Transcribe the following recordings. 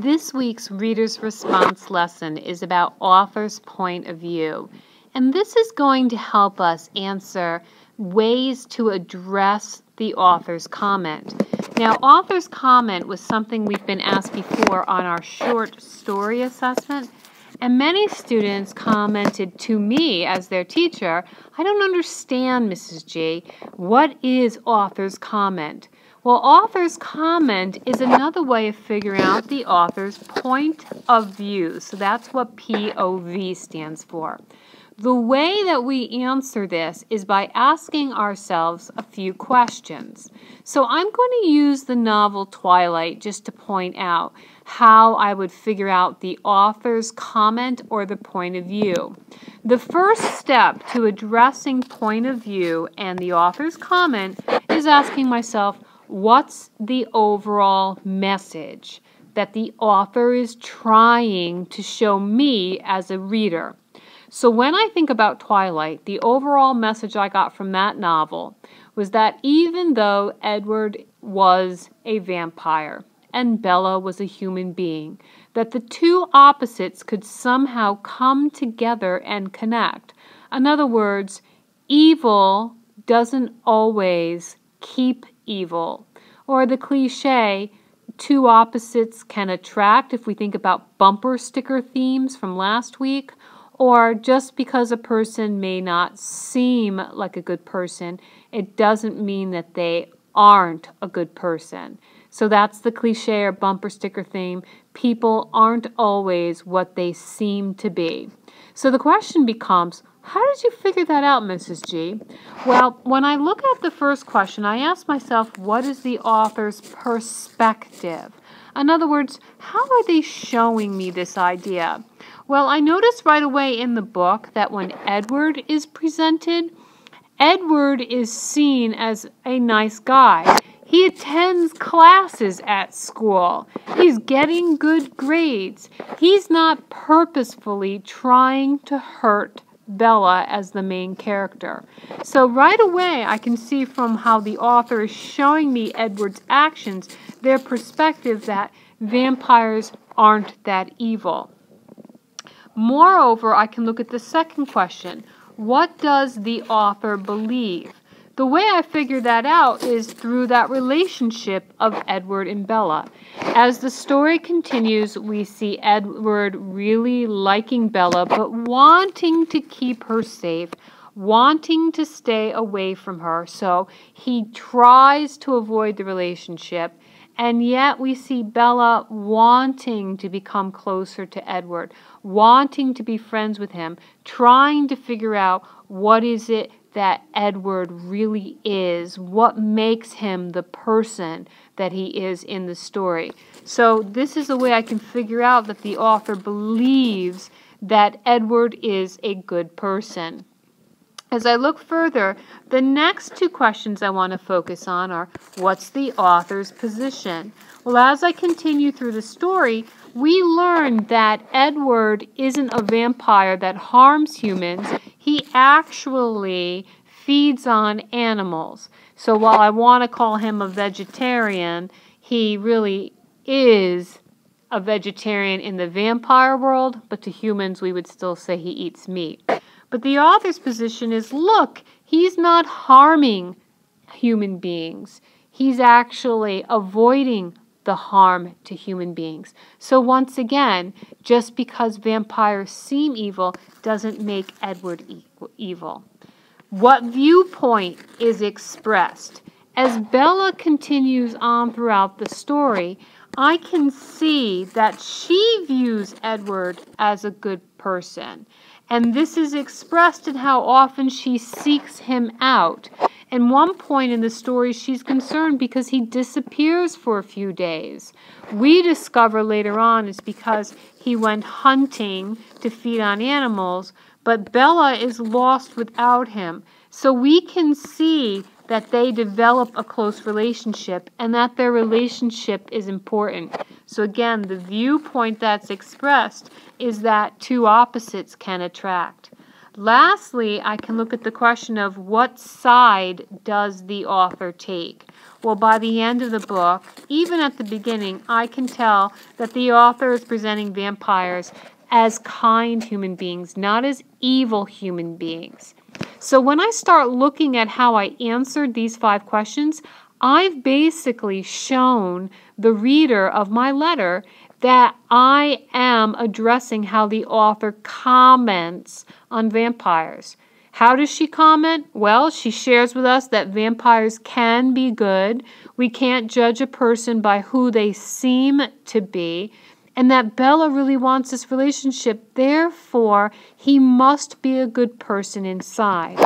This week's Reader's Response lesson is about author's point of view, and this is going to help us answer ways to address the author's comment. Now, author's comment was something we've been asked before on our short story assessment, and many students commented to me as their teacher, "I don't understand, Mrs. G. What is author's comment?" Well, author's comment is another way of figuring out the author's point of view. So that's what POV stands for. The way that we answer this is by asking ourselves a few questions. So I'm going to use the novel Twilight just to point out how I would figure out the author's comment or the point of view. The first step to addressing point of view and the author's comment is asking myself, what's the overall message that the author is trying to show me as a reader? So when I think about Twilight, the overall message I got from that novel was that even though Edward was a vampire and Bella was a human being, that the two opposites could somehow come together and connect. In other words, evil doesn't always keep evil. Or the cliche, two opposites can attract, if we think about bumper sticker themes from last week, or just because a person may not seem like a good person, it doesn't mean that they aren't a good person. So that's the cliche or bumper sticker theme. People aren't always what they seem to be. So the question becomes, how did you figure that out, Mrs. G? Well, when I look at the first question, I ask myself, what is the author's perspective? In other words, how are they showing me this idea? Well, I noticed right away in the book that when Edward is presented, Edward is seen as a nice guy. He attends classes at school. He's getting good grades. He's not purposefully trying to hurt Bella as the main character. So right away I can see from how the author is showing me Edward's actions, their perspective that vampires aren't that evil. Moreover, I can look at the second question. What does the author believe? The way I figure that out is through that relationship of Edward and Bella. As the story continues, we see Edward really liking Bella, but wanting to keep her safe, wanting to stay away from her. So he tries to avoid the relationship, and yet we see Bella wanting to become closer to Edward, wanting to be friends with him, trying to figure out what is it that Edward really is, what makes him the person that he is in the story. So this is a way I can figure out that the author believes that Edward is a good person. As I look further, the next two questions I want to focus on are, what's the author's position? Well, as I continue through the story, we learn that Edward isn't a vampire that harms humans. He actually feeds on animals. So while I want to call him a vegetarian, he really is a vegetarian in the vampire world, but to humans we would still say he eats meat. But the author's position is, look, he's not harming human beings. He's actually avoiding the harm to human beings. So once again, just because vampires seem evil doesn't make Edward evil. What viewpoint is expressed? As Bella continues on throughout the story, I can see that she views Edward as a good person. And this is expressed in how often she seeks him out. At one point in the story, she's concerned because he disappears for a few days. We discover later on it's because he went hunting to feed on animals, but Bella is lost without him. So we can see that they develop a close relationship and that their relationship is important. So again, the viewpoint that's expressed is that two opposites can attract. Lastly, I can look at the question of what side does the author take? Well, by the end of the book, even at the beginning, I can tell that the author is presenting vampires as kind human beings, not as evil human beings. So when I start looking at how I answered these 5 questions, I've basically shown the reader of my letter that I am addressing how the author comments on vampires. How does she comment? Well, she shares with us that vampires can be good. We can't judge a person by who they seem to be. And that Bella really wants this relationship. Therefore, he must be a good person inside.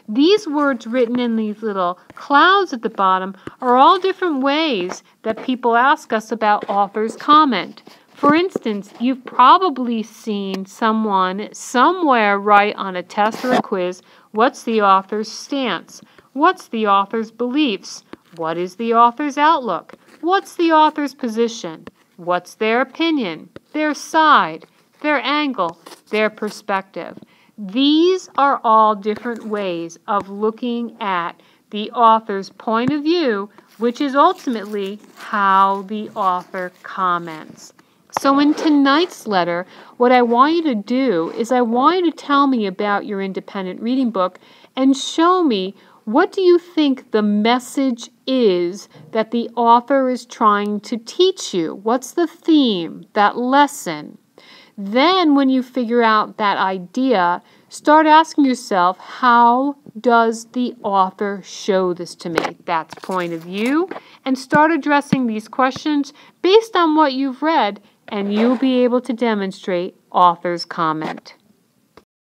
These words written in these little clouds at the bottom are all different ways that people ask us about author's comment. For instance, you've probably seen someone somewhere write on a test or a quiz, what's the author's stance? What's the author's beliefs? What is the author's outlook? What's the author's position? What's their opinion, their side, their angle, their perspective? These are all different ways of looking at the author's point of view, which is ultimately how the author comments. So in tonight's letter, what I want you to do is I want you to tell me about your independent reading book and show me, what do you think the message is that the author is trying to teach you? What's the theme, that lesson? Then when you figure out that idea, start asking yourself, how does the author show this to me? That's point of view. And start addressing these questions based on what you've read, and you'll be able to demonstrate author's comment.